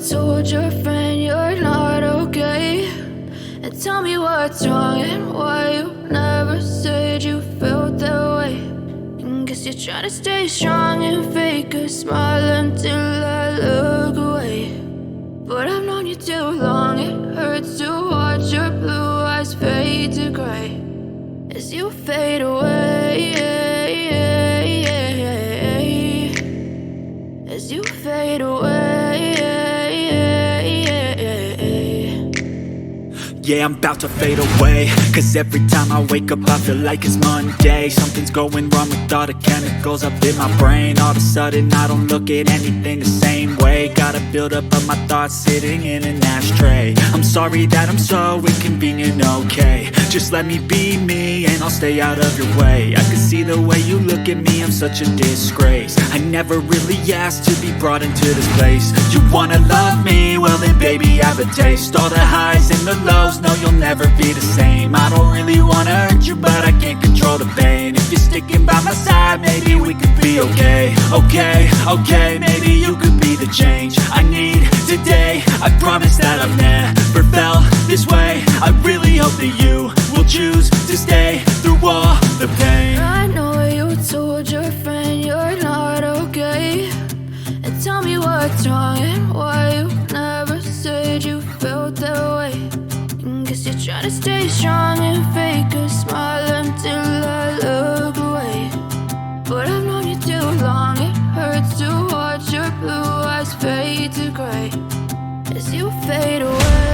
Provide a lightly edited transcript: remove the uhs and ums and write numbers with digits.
told your friend you're not okay, and tell me what's wrong and why you never said you felt that way. And guess you're trying to stay strong and fake a smile until I look away. But I've known you too long, it hurts to watch your blue eyes fade to gray as you fade away, as you fade away. Yeah, I'm about to fade away, cause every time I wake up I feel like it's Monday. Something's going wrong with all the chemicals up in my brain. All of a sudden I don't look at anything the same way. Gotta build up of my thoughts sitting in an ashtray. I'm sorry that I'm so inconvenient, okay. Just let me be me and I'll stay out of your way. I can see the way you look at me, I'm such a disgrace. I never really asked to be brought into this place. You wanna love me? Well then baby I have a taste. All the highs and the lows, no you'll never be the same. I don't really wanna hurt you but I can't control the pain. If you're sticking by my side maybe we could be okay. Okay, maybe you could be the change I need today. I promise that I've never felt this way. I really hope that you will choose to stay through all the pain. I know you told your friend you're not okay, and tell me what's wrong and why you never said you felt that way. And guess you're trying to stay strong and fake a smile until I look away. But I've known you too long, it hurts to watch your blue eyes fade to gray as you fade away.